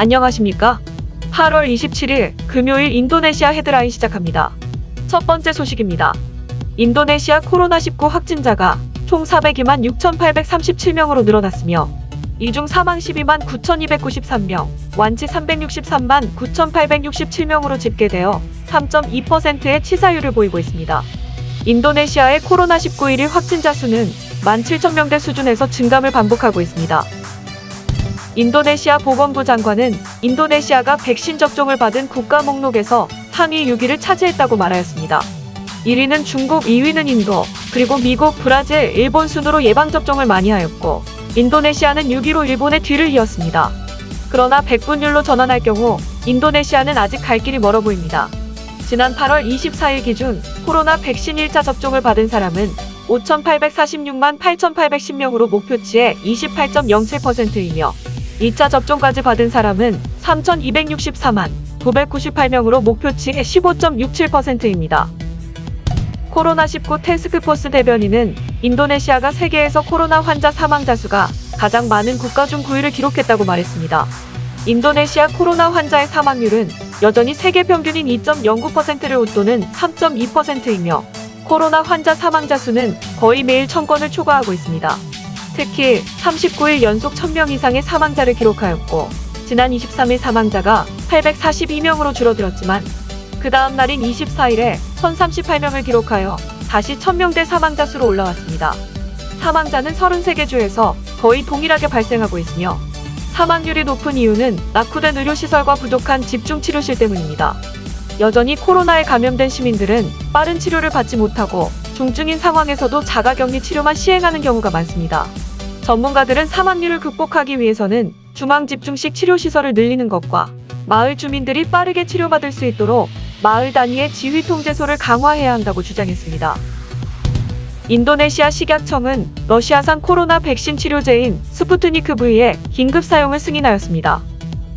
안녕하십니까? 8월 27일 금요일 인도네시아 헤드라인 시작합니다. 첫 번째 소식입니다. 인도네시아 코로나19 확진자가 총 402만 6,837명으로 늘어났으며 이 중 사망 12만 9,293명, 완치 363만 9,867명으로 집계되어 3.2%의 치사율을 보이고 있습니다. 인도네시아의 코로나19 1일 확진자 수는 17,000명대 수준에서 증감을 반복하고 있습니다. 인도네시아 보건부 장관은 인도네시아가 백신 접종을 받은 국가 목록에서 상위 6위를 차지했다고 말하였습니다. 1위는 중국, 2위는 인도, 그리고 미국, 브라질, 일본 순으로 예방접종을 많이 하였고 인도네시아는 6위로 일본의 뒤를 이었습니다. 그러나 백분율로 전환할 경우 인도네시아는 아직 갈 길이 멀어 보입니다. 지난 8월 24일 기준 코로나 백신 1차 접종을 받은 사람은 5,846만 8,810명으로 목표치의 28.07%이며 2차 접종까지 받은 사람은 3,264만 998명으로 목표치의 15.67%입니다. 코로나19 태스크포스 대변인은 인도네시아가 세계에서 코로나 환자 사망자 수가 가장 많은 국가 중 9위를 기록했다고 말했습니다. 인도네시아 코로나 환자의 사망률은 여전히 세계 평균인 2.09%를 웃도는 3.2%이며 코로나 환자 사망자 수는 거의 매일 1,000건을 초과하고 있습니다. 특히 39일 연속 1,000명 이상의 사망자를 기록하였고 지난 23일 사망자가 842명으로 줄어들었지만 그 다음 날인 24일에 1,038명을 기록하여 다시 1,000명대 사망자 수로 올라왔습니다. 사망자는 33개 주에서 거의 동일하게 발생하고 있으며 사망률이 높은 이유는 낙후된 의료시설과 부족한 집중치료실 때문입니다. 여전히 코로나에 감염된 시민들은 빠른 치료를 받지 못하고 중증인 상황에서도 자가격리 치료만 시행하는 경우가 많습니다. 전문가들은 사망률을 극복하기 위해서는 중앙집중식 치료시설을 늘리는 것과 마을 주민들이 빠르게 치료받을 수 있도록 마을 단위의 지휘통제소를 강화해야 한다고 주장했습니다. 인도네시아 식약청은 러시아산 코로나 백신 치료제인 스푸트니크 V의 긴급 사용을 승인하였습니다.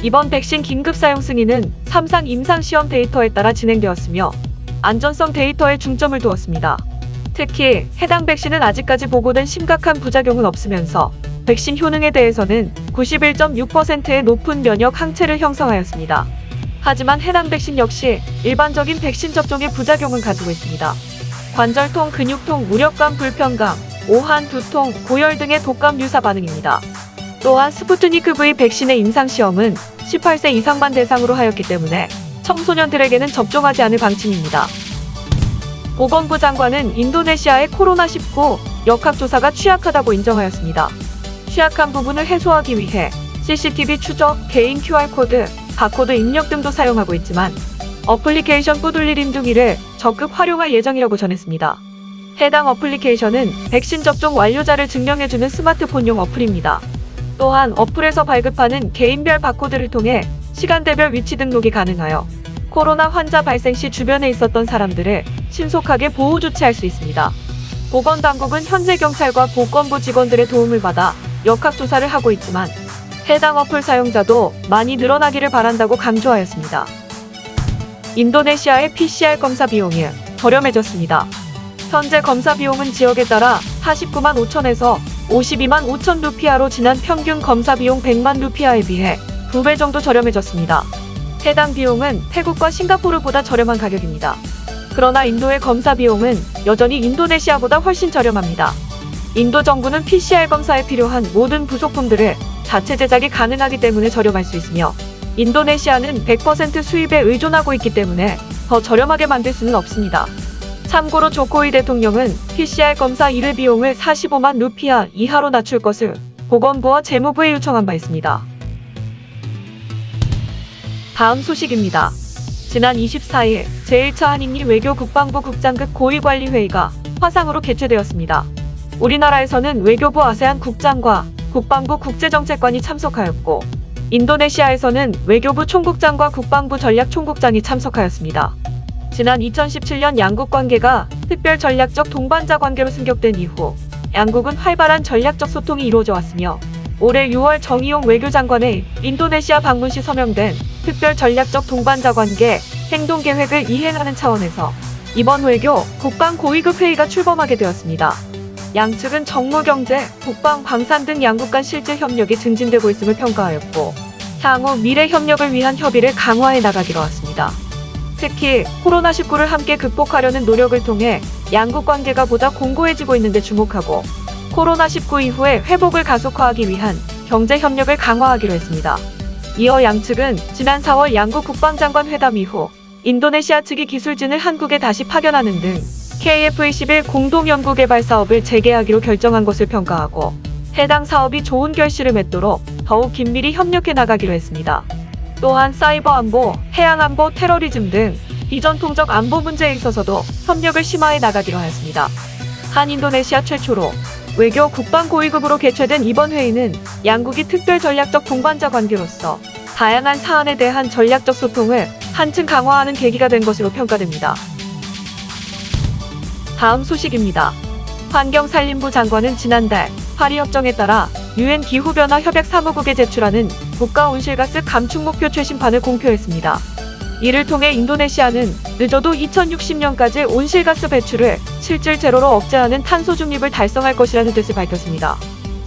이번 백신 긴급 사용 승인은 3상 임상시험 데이터에 따라 진행되었으며 안전성 데이터에 중점을 두었습니다. 특히 해당 백신은 아직까지 보고된 심각한 부작용은 없으면서 백신 효능에 대해서는 91.6%의 높은 면역 항체를 형성하였습니다. 하지만 해당 백신 역시 일반적인 백신 접종의 부작용은 가지고 있습니다. 관절통, 근육통, 무력감, 불편감, 오한, 두통, 고열 등의 독감 유사 반응입니다. 또한 스푸트니크 V 백신의 임상시험은 18세 이상만 대상으로 하였기 때문에 청소년들에게는 접종하지 않을 방침입니다. 보건부 장관은 인도네시아의 코로나19 역학조사가 취약하다고 인정하였습니다. 취약한 부분을 해소하기 위해 CCTV 추적, 개인 QR코드, 바코드 입력 등도 사용하고 있지만 어플리케이션 뿌둘리림 등을 적극 활용할 예정이라고 전했습니다. 해당 어플리케이션은 백신 접종 완료자를 증명해주는 스마트폰용 어플입니다. 또한 어플에서 발급하는 개인별 바코드를 통해 시간대별 위치 등록이 가능하여 코로나 환자 발생 시 주변에 있었던 사람들을 신속하게 보호 조치할 수 있습니다. 보건당국은 현재 경찰과 보건부 직원들의 도움을 받아 역학조사를 하고 있지만 해당 어플 사용자도 많이 늘어나기를 바란다고 강조하였습니다. 인도네시아의 PCR 검사 비용이 저렴해졌습니다. 현재 검사 비용은 지역에 따라 49만 5천에서 52만 5천 루피아로 지난 평균 검사 비용 100만 루피아에 비해 2배 정도 저렴해졌습니다. 해당 비용은 태국과 싱가포르보다 저렴한 가격입니다. 그러나 인도의 검사 비용은 여전히 인도네시아보다 훨씬 저렴합니다. 인도 정부는 PCR 검사에 필요한 모든 부속품들을 자체 제작이 가능하기 때문에 저렴할 수 있으며 인도네시아는 100% 수입에 의존하고 있기 때문에 더 저렴하게 만들 수는 없습니다. 참고로 조코위 대통령은 PCR 검사 1회 비용을 45만 루피아 이하로 낮출 것을 보건부와 재무부에 요청한 바 있습니다. 다음 소식입니다. 지난 24일 제1차 한인미 외교 국방부 국장급 고위관리회의가 화상으로 개최되었습니다. 우리나라에서는 외교부 아세안 국장과 국방부 국제정책관이 참석하였고 인도네시아에서는 외교부 총국장과 국방부 전략총국장이 참석하였습니다. 지난 2017년 양국 관계가 특별 전략적 동반자 관계로 승격된 이후 양국은 활발한 전략적 소통이 이루어져 왔으며 올해 6월 정의용 외교장관의 인도네시아 방문 시 서명된 특별 전략적 동반자 관계 행동계획을 이행하는 차원에서 이번 외교, 국방 고위급 회의가 출범하게 되었습니다. 양측은 정무, 경제, 국방, 방산 등 양국 간 실질 협력이 증진되고 있음을 평가하였고 향후 미래 협력을 위한 협의를 강화해 나가기로 했습니다. 특히 코로나19를 함께 극복하려는 노력을 통해 양국 관계가 보다 공고해지고 있는 데 주목하고 코로나19 이후에 회복을 가속화하기 위한 경제 협력을 강화하기로 했습니다. 이어 양측은 지난 4월 양국 국방장관 회담 이후 인도네시아 측이 기술진을 한국에 다시 파견하는 등 KF-21 공동연구개발 사업을 재개하기로 결정한 것을 평가하고 해당 사업이 좋은 결실을 맺도록 더욱 긴밀히 협력해 나가기로 했습니다. 또한 사이버 안보, 해양 안보, 테러리즘 등 비전통적 안보 문제에 있어서도 협력을 심화해 나가기로 하였습니다. 한 인도네시아 최초로 외교 국방 고위급으로 개최된 이번 회의는 양국이 특별 전략적 동반자 관계로서 다양한 사안에 대한 전략적 소통을 한층 강화하는 계기가 된 것으로 평가됩니다. 다음 소식입니다. 환경산림부 장관은 지난달 파리 협정에 따라 유엔 기후변화 협약 사무국에 제출하는 국가 온실가스 감축 목표 최신판을 공표했습니다. 이를 통해 인도네시아는 늦어도 2060년까지 온실가스 배출을 실질 제로로 억제하는 탄소 중립을 달성할 것이라는 뜻을 밝혔습니다.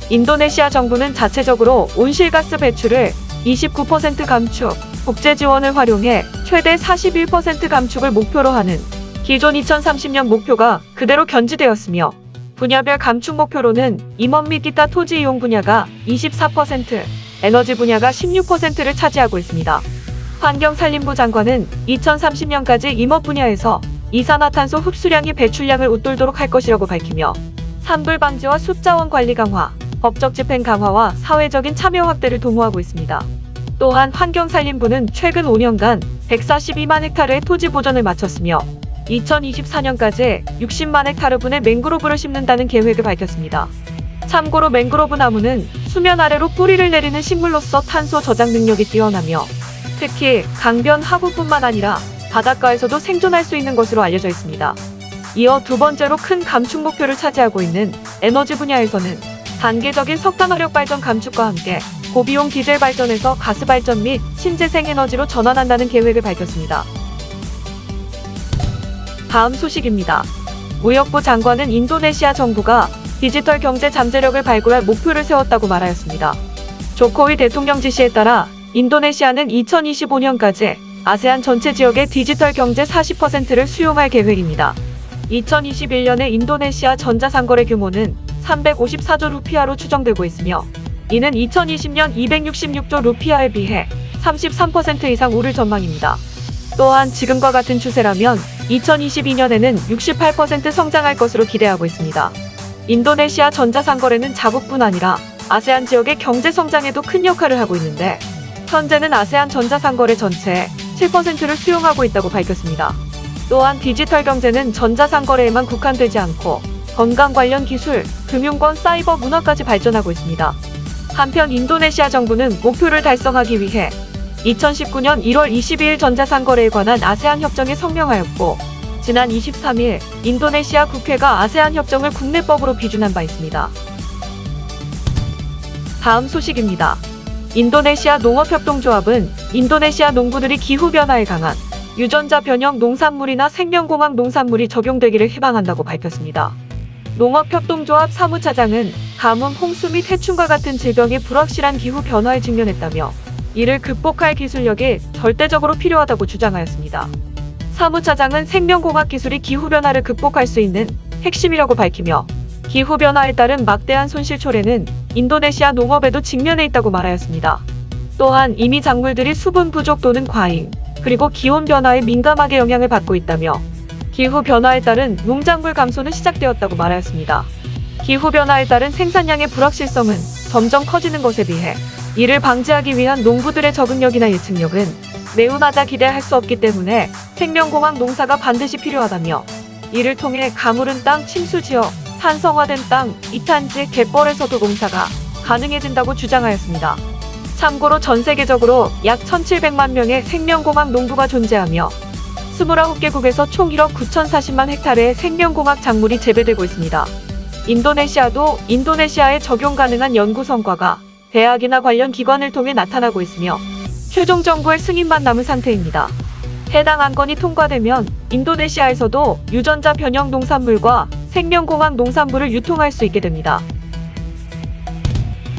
인도네시아 정부는 자체적으로 온실가스 배출을 29% 감축, 국제 지원을 활용해 최대 41% 감축을 목표로 하는 기존 2030년 목표가 그대로 견지되었으며 분야별 감축 목표로는 임원 및 기타 토지 이용 분야가 24%, 에너지 분야가 16%를 차지하고 있습니다. 환경산림부 장관은 2030년까지 임업 분야에서 이산화탄소 흡수량이 배출량을 웃돌도록 할 것이라고 밝히며 산불 방지와 숲자원 관리 강화, 법적 집행 강화와 사회적인 참여 확대를 도모하고 있습니다. 또한 환경산림부는 최근 5년간 142만 헥타르의 토지 보전을 마쳤으며 2024년까지 60만 헥타르분의 맹그로브를 심는다는 계획을 밝혔습니다. 참고로 맹그로브 나무는 수면 아래로 뿌리를 내리는 식물로서 탄소 저장 능력이 뛰어나며 특히 강변 하구뿐만 아니라 바닷가에서도 생존할 수 있는 것으로 알려져 있습니다. 이어 두 번째로 큰 감축 목표를 차지하고 있는 에너지 분야에서는 단계적인 석탄 화력 발전 감축과 함께 고비용 디젤 발전에서 가스 발전 및 신재생 에너지로 전환한다는 계획을 밝혔습니다. 다음 소식입니다. 무역부 장관은 인도네시아 정부가 디지털 경제 잠재력을 발굴할 목표를 세웠다고 말하였습니다. 조코위 대통령 지시에 따라 인도네시아는 2025년까지 아세안 전체 지역의 디지털 경제 40%를 수용할 계획입니다. 2021년에 인도네시아 전자상거래 규모는 354조 루피아로 추정되고 있으며 이는 2020년 266조 루피아에 비해 33% 이상 오를 전망입니다. 또한 지금과 같은 추세라면 2022년에는 68% 성장할 것으로 기대하고 있습니다. 인도네시아 전자상거래는 자국뿐 아니라 아세안 지역의 경제 성장에도 큰 역할을 하고 있는데 현재는 아세안 전자상거래 전체의 7%를 수용하고 있다고 밝혔습니다. 또한 디지털 경제는 전자상거래에만 국한되지 않고 건강 관련 기술, 금융권, 사이버 문화까지 발전하고 있습니다. 한편 인도네시아 정부는 목표를 달성하기 위해 2019년 1월 22일 전자상거래에 관한 아세안 협정에 성명하였고 지난 23일 인도네시아 국회가 아세안 협정을 국내법으로 비준한 바 있습니다. 다음 소식입니다. 인도네시아 농업협동조합은 인도네시아 농부들이 기후변화에 강한 유전자 변형 농산물이나 생명공학 농산물이 적용되기를 희망한다고 밝혔습니다. 농업협동조합 사무차장은 가뭄, 홍수 및 해충과 같은 질병이 불확실한 기후 변화에 직면했다며 이를 극복할 기술력이 절대적으로 필요하다고 주장하였습니다. 사무차장은 생명공학 기술이 기후변화를 극복할 수 있는 핵심이라고 밝히며 기후변화에 따른 막대한 손실 초래는 인도네시아 농업에도 직면해 있다고 말하였습니다. 또한 이미 작물들이 수분 부족 또는 과잉, 그리고 기온 변화에 민감하게 영향을 받고 있다며 기후변화에 따른 농작물 감소는 시작되었다고 말하였습니다. 기후변화에 따른 생산량의 불확실성은 점점 커지는 것에 비해 이를 방지하기 위한 농부들의 적응력이나 예측력은 매우 낮아 기대할 수 없기 때문에 생명공학 농사가 반드시 필요하다며 이를 통해 가물은 땅, 침수지역, 산성화된 땅, 이탄지, 갯벌에서도 농사가 가능해진다고 주장하였습니다. 참고로 전 세계적으로 약 1,700만 명의 생명공학 농부가 존재하며 29개국에서 총 1억 9,040만 헥타르의 생명공학 작물이 재배되고 있습니다. 인도네시아도 인도네시아에 적용 가능한 연구 성과가 대학이나 관련 기관을 통해 나타나고 있으며 최종 정부의 승인만 남은 상태입니다. 해당 안건이 통과되면 인도네시아에서도 유전자 변형 농산물과 생명공학 농산물을 유통할 수 있게 됩니다.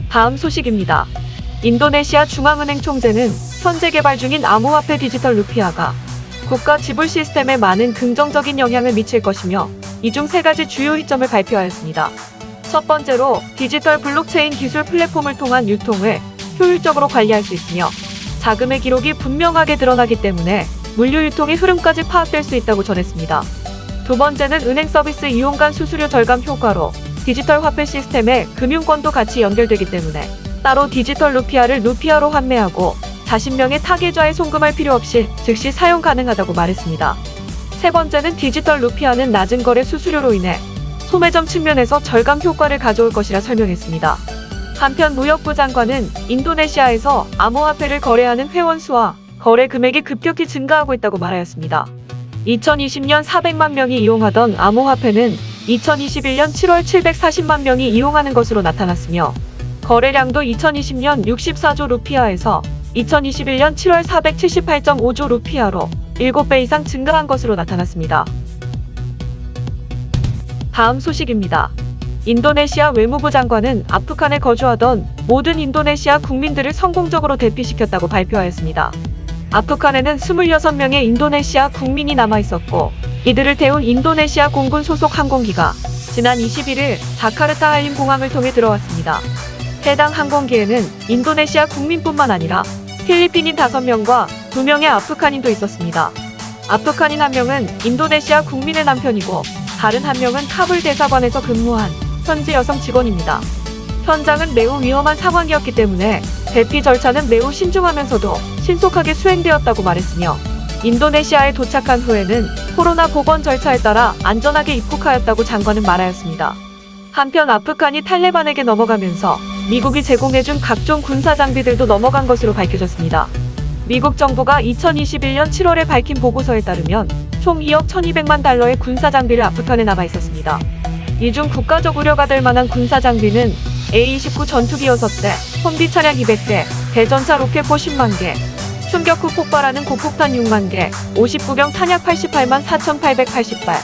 다음 소식입니다. 인도네시아 중앙은행 총재는 현재 개발 중인 암호화폐 디지털 루피아가 국가 지불 시스템에 많은 긍정적인 영향을 미칠 것이며 이 중 3가지 주요 이점을 발표하였습니다. 첫 번째로 디지털 블록체인 기술 플랫폼을 통한 유통을 효율적으로 관리할 수 있으며 자금의 기록이 분명하게 드러나기 때문에 물류 유통의 흐름까지 파악될 수 있다고 전했습니다. 두 번째는 은행 서비스 이용 간 수수료 절감 효과로 디지털 화폐 시스템에 금융권도 같이 연결되기 때문에 따로 디지털 루피아를 루피아로 환매하고 자신명의 타계좌에 송금할 필요 없이 즉시 사용 가능하다고 말했습니다. 세 번째는 디지털 루피아는 낮은 거래 수수료로 인해 소매점 측면에서 절감 효과를 가져올 것이라 설명했습니다. 한편 무역부 장관은 인도네시아에서 암호화폐를 거래하는 회원 수와 거래 금액이 급격히 증가하고 있다고 말하였습니다. 2020년 400만 명이 이용하던 암호화폐는 2021년 7월 740만 명이 이용하는 것으로 나타났으며 거래량도 2020년 64조 루피아에서 2021년 7월 478.5조 루피아로 7배 이상 증가한 것으로 나타났습니다. 다음 소식입니다. 인도네시아 외무부 장관은 아프간에 거주하던 모든 인도네시아 국민들을 성공적으로 대피시켰다고 발표하였습니다. 아프간에는 26명의 인도네시아 국민이 남아있었고 이들을 태운 인도네시아 공군 소속 항공기가 지난 21일 자카르타 할림 공항을 통해 들어왔습니다. 해당 항공기에는 인도네시아 국민뿐만 아니라 필리핀인 5명과 2명의 아프간인도 있었습니다. 아프간인 1명은 인도네시아 국민의 남편이고 다른 1명은 카불 대사관에서 근무한 현지 여성 직원입니다. 현장은 매우 위험한 상황이었기 때문에 대피 절차는 매우 신중하면서도 신속하게 수행되었다고 말했으며 인도네시아에 도착한 후에는 코로나 보건 절차에 따라 안전하게 입국하였다고 장관은 말하였습니다. 한편 아프간이 탈레반에게 넘어가면서 미국이 제공해준 각종 군사 장비들도 넘어간 것으로 밝혀졌습니다. 미국 정부가 2021년 7월에 밝힌 보고서에 따르면 총 2억 1200만 달러의 군사 장비를 아프간에 남아 있었습니다. 이 중 국가적 우려가 될 만한 군사 장비는 A-29 전투기 6대, 험비 차량 200대, 대전차 로켓포 10만 개, 충격 후 폭발하는 고폭탄 6만 개, 59경 탄약 88만 4880발,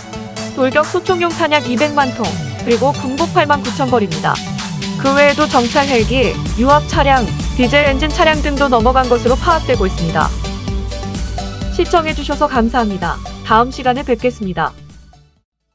돌격 소총용 탄약 200만 통, 그리고 군복 8만 9천 벌입니다. 그 외에도 정찰 헬기, 유압 차량, 디젤 엔진 차량 등도 넘어간 것으로 파악되고 있습니다. 시청해주셔서 감사합니다. 다음 시간에 뵙겠습니다.